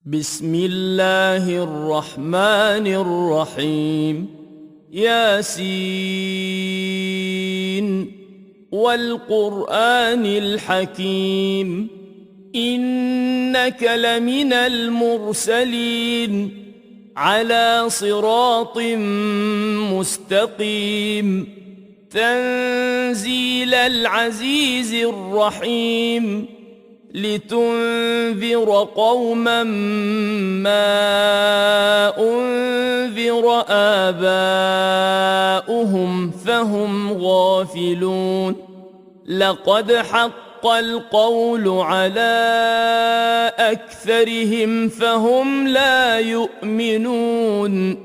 بسم الله الرحمن الرحيم. ياسين والقرآن الحكيم إنك لمن المرسلين على صراط مستقيم تنزيل العزيز الرحيم لتنذر قوما ما أنذر آباؤهم فهم غافلون. لقد حق القول على أكثرهم فهم لا يؤمنون.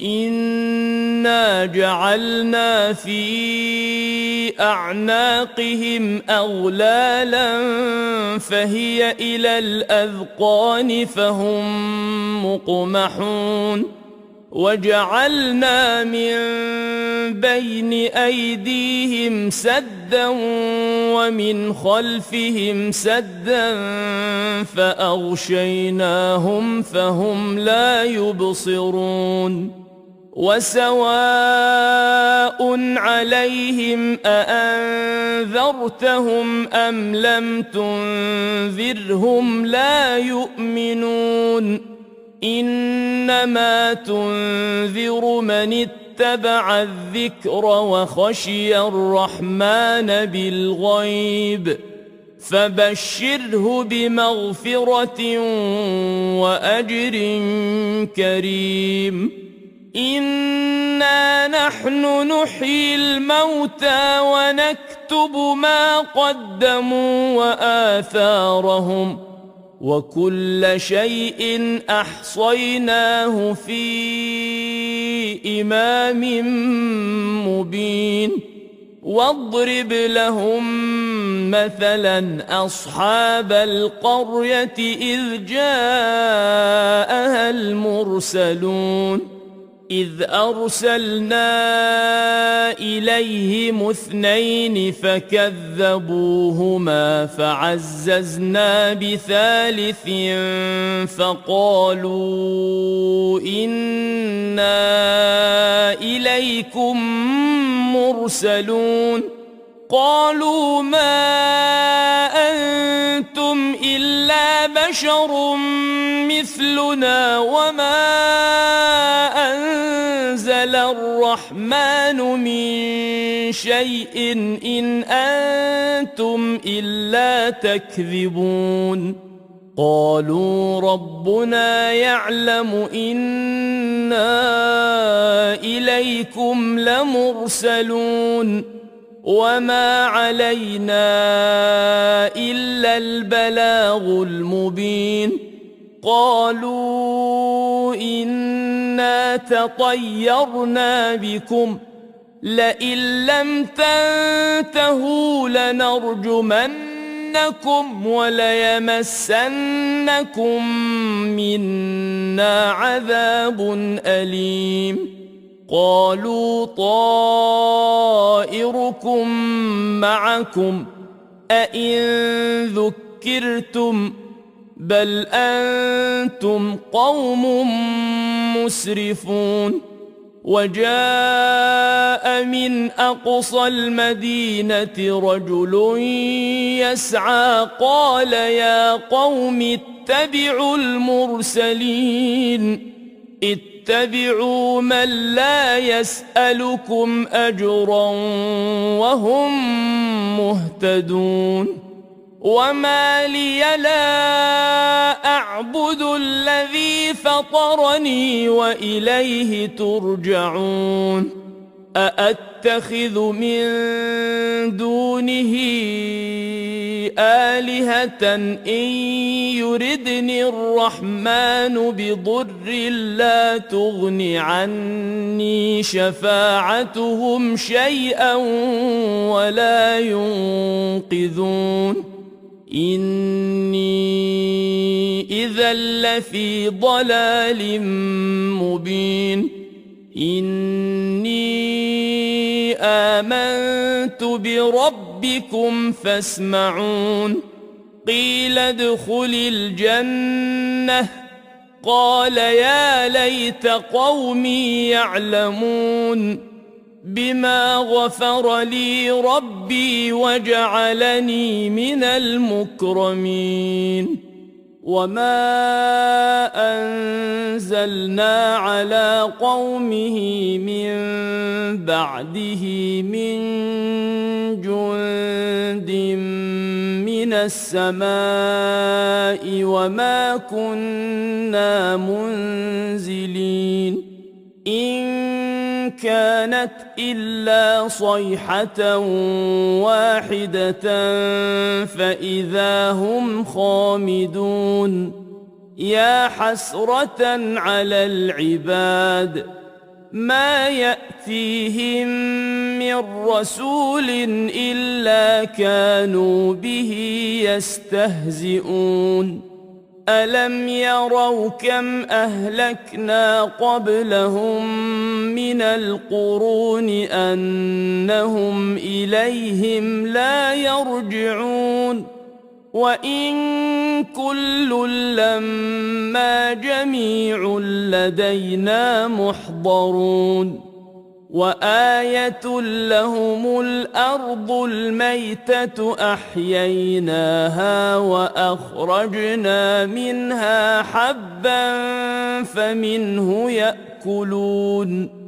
إنا جعلنا في أعناقهم أغلالا فهي إلى الأذقان فهم مقمحون. وجعلنا من بين أيديهم سدا ومن خلفهم سدا فأغشيناهم فهم لا يبصرون. وسواء عليهم أأنذرتهم أم لم تنذرهم لا يؤمنون. إنما تنذر من اتبع الذكر وخشي الرحمن بالغيب فبشره بمغفرة وأجر كريم. إنا نحن نحيي الموتى ونكتب ما قدموا وآثارهم وكل شيء أحصيناه في إمام مبين. واضرب لهم مثلا أصحاب القرية إذ جاءها المرسلون إذ أرسلنا إليهم اثنين فكذبوهما فعززنا بثالث فقالوا إنا إليكم مرسلون. قالوا ما أنتم إلا بشر مثلنا وما أنزل الرحمن من شيء إن أنتم إلا تكذبون. قالوا ربنا يعلم إنا إليكم لمرسلون وما علينا إلا البلاغ المبين. قالوا إنا تطيرنا بكم لئن لم تنتهوا لنرجمنكم وليمسنكم منا عذاب أليم. قالوا طائركم معكم أئن ذكرتم بل أنتم قوم مسرفون. وجاء من أقصى المدينة رجل يسعى قال يا قوم اتبعوا المرسلين اتبعوا من لا يسألكم أجرا وهم مهتدون. وما لي لا أعبد الذي فطرني وإليه ترجعون. أأتخذ من دونه آلهة إن يردني الرحمن بضر لا تغن عني شفاعتهم شيئا ولا ينقذون. إني إذا لفي ضلال مبين. إني آمنت بربكم فاسمعون. قيل ادخل الجنة قال يا ليت قومي يعلمون بما غفر لي ربي وجعلني من المكرمين وما أنزلنا على قومه من بعده من جند من السماء وما كنا منزلين إن كانت إلا صيحة واحدة فإذا هم خامدون يا حسرة على العباد ما يأتيهم من رسول إلا كانوا به يستهزئون ألم يروا كم أهلكنا قبلهم من القرون أنهم إليهم لا يرجعون وإن كل لما جميع لدينا محضرون وآية لهم الأرض الميتة أحييناها وأخرجنا منها حبا فمنه يأكلون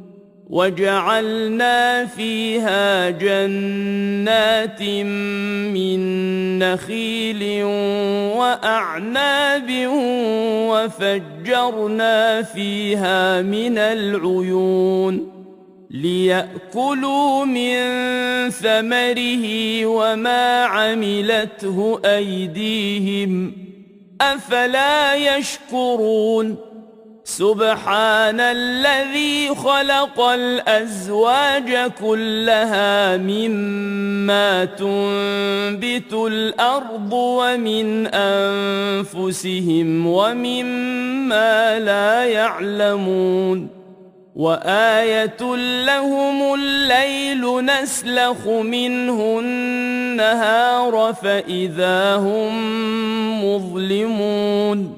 وجعلنا فيها جنات من نخيل وأعناب وفجرنا فيها من العيون ليأكلوا من ثمره وما عملته أيديهم أفلا يشكرون سبحان الذي خلق الأزواج كلها مما تنبت الأرض ومن أنفسهم ومما لا يعلمون وآية لهم الليل نسلخ منه النهار فإذا هم مظلمون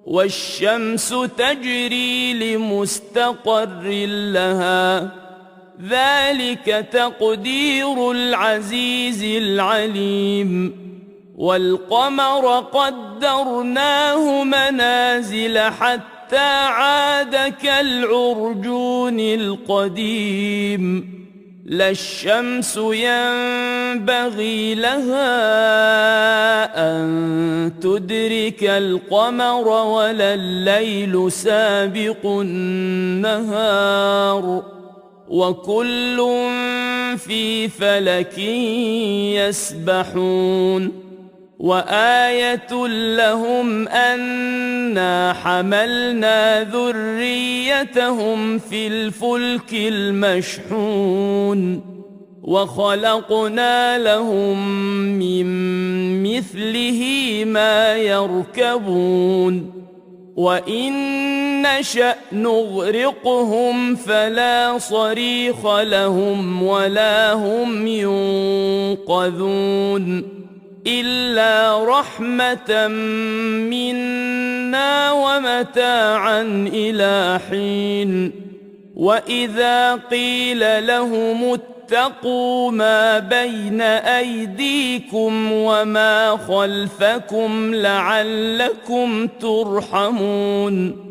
والشمس تجري لمستقر لها ذلك تقدير العزيز العليم والقمر قدرناه منازل حتى عاد كالعرجون القديم لا الشمس ينبغي لها أن تدرك القمر ولا الليل سابق النهار وكل في فلك يسبحون وآية لهم أنا حملنا ذريتهم في الفلك المشحون وخلقنا لهم من مثله ما يركبون وإن نشأ نغرقهم فلا صريخ لهم ولا هم ينقذون إلا رحمة منا ومتاعا إلى حين وإذا قيل لهم اتقوا ما بين أيديكم وما خلفكم لعلكم ترحمون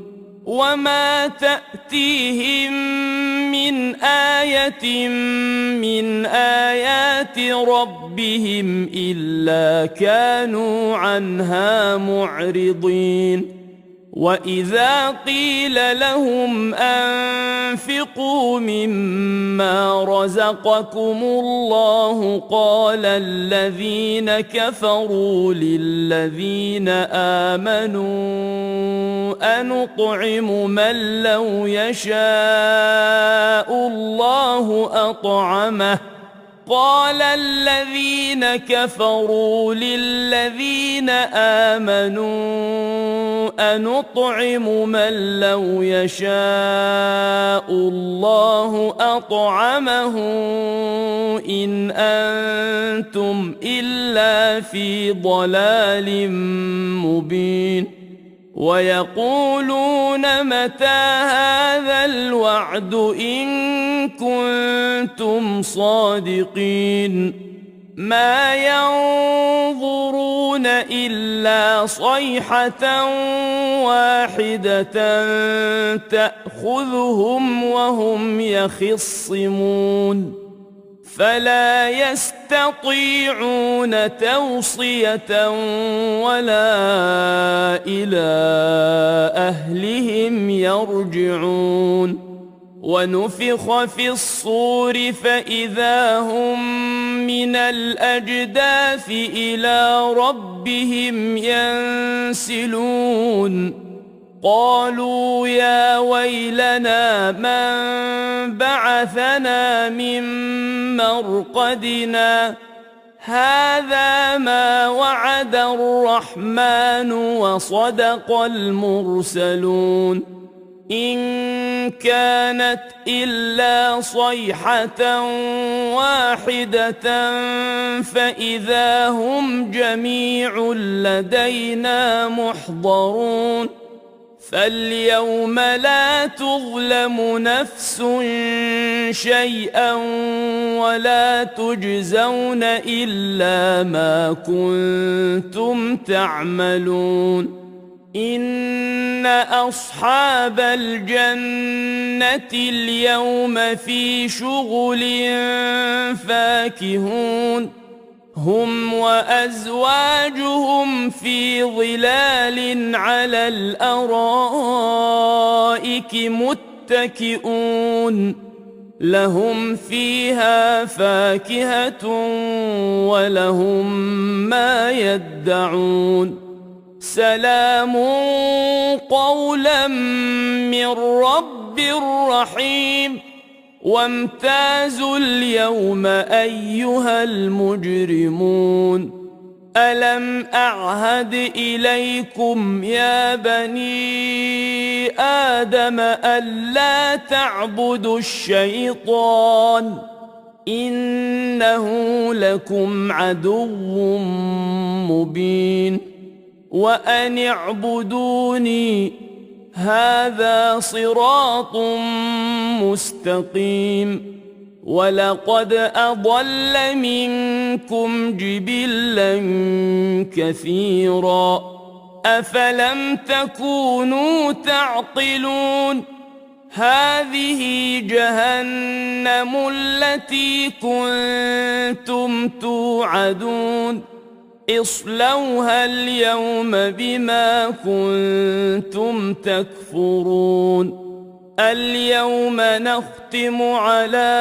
وما تأتيهم من آية من آيات ربهم إلا كانوا عنها معرضين وإذا قيل لهم أنفقوا مما رزقكم الله قال الذين كفروا للذين آمنوا أنطعم من لو يشاء الله أطعمه قال الذين كفروا للذين آمنوا أنطعم من لو يشاء الله أطعمه إن أنتم إلا في ضلال مبين ويقولون متى هذا الوعد إن كنتم صادقين ما ينظرون إلا صيحة واحدة تأخذهم وهم يخصمون فلا يستطيعون توصية ولا إلى أهلهم يرجعون ونفخ في الصور فإذا هم من الأجداث إلى ربهم ينسلون قالوا يا ويلنا من بعثنا من مرقدنا هذا ما وعد الرحمن وصدق المرسلون إن كانت إلا صيحة واحدة فإذا هم جميع لدينا محضرون فاليوم لا تظلم نفس شيئا ولا تجزون إلا ما كنتم تعملون إن أصحاب الجنة اليوم في شغل فاكهون هم وأزواجهم في ظلال على الأرائك متكئون لهم فيها فاكهة ولهم ما يدعون سلام قولا من رب رحيم وامتازوا اليوم أيها المجرمون ألم أعهد إليكم يا بني آدم ألا تعبدوا الشيطان إنه لكم عدو مبين وأن اعبدوني هذا صراط مستقيم ولقد أضل منكم جبلا كثيرا أفلم تكونوا تعقلون هذه جهنم التي كنتم توعدون اصلوها اليوم بما كنتم تكفرون اليوم نختم على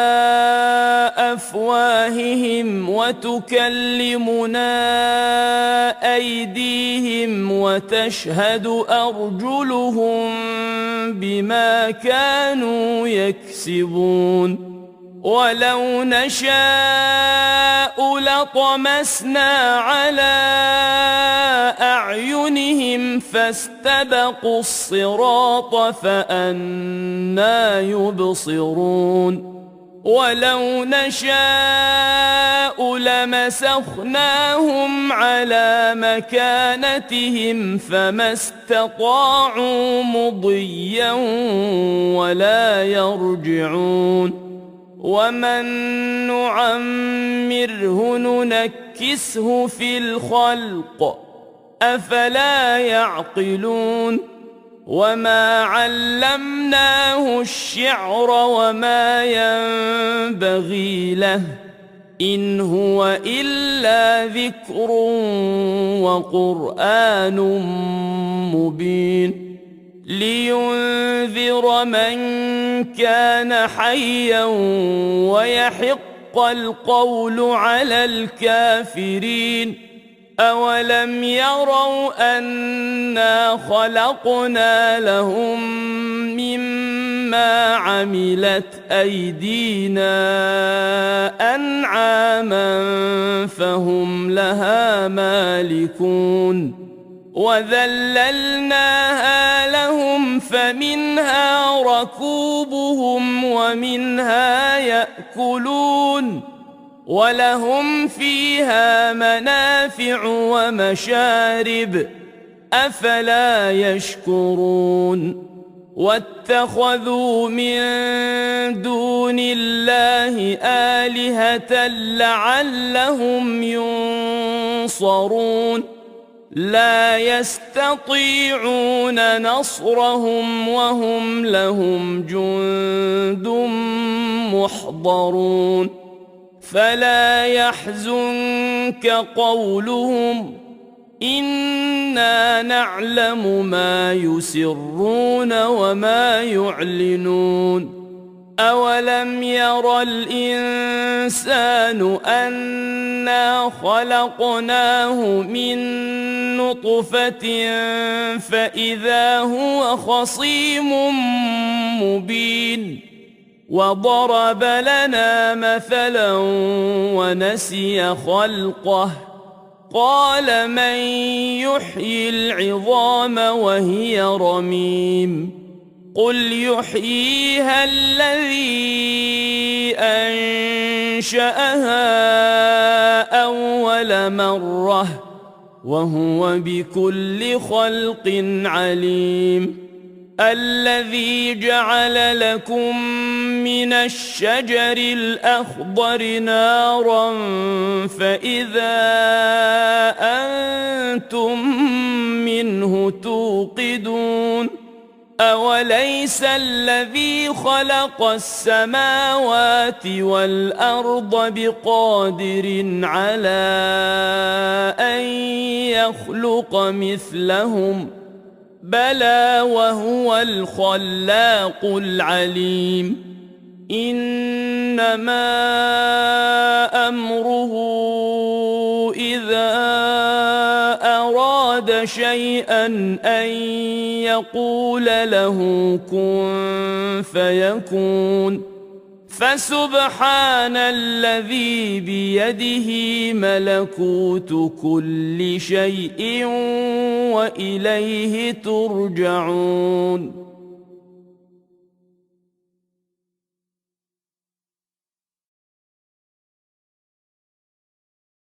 أفواههم وتكلمنا أيديهم وتشهد أرجلهم بما كانوا يكسبون ولو نشاء لطمسنا على أعينهم فاستبقوا الصراط فأنى يبصرون ولو نشاء لمسخناهم على مكانتهم فما استطاعوا مضيا ولا يرجعون ومن نعمره ننكسه في الخلق أفلا يعقلون وما علمناه الشعر وما ينبغي له إن هو إلا ذكر وقرآن مبين لينذر من كان حيا ويحق القول على الكافرين أولم يروا أنا خلقنا لهم مما عملت أيدينا أنعاما فهم لها مالكون وذللناها لهم فمنها ركوبهم ومنها يأكلون ولهم فيها منافع ومشارب أفلا يشكرون واتخذوا من دون الله آلهة لعلهم ينصرون لا يستطيعون نصرهم وهم لهم جند محضرون فلا يحزنك قولهم إنا نعلم ما يسرون وما يعلنون أولم ير الإنسان أنا خلقناه من نطفة فإذا هو خصيم مبين وضرب لنا مثلا ونسي خلقه قال من يحيي العظام وهي رميم قل يحييها الذي أنشأها أول مرة وهو بكل خلق عليم الذي جعل لكم من الشجر الأخضر نارا فإذا أنتم منه توقدون أوليس الذي خلق السماوات والأرض بقادر على أن يخلق مثلهم بلى وهو الخلاق العليم إنما أمره إذا أراد شيئا أن يقول له كن فيكون فسبحان الذي بيده ملكوت كل شيء وإليه ترجعون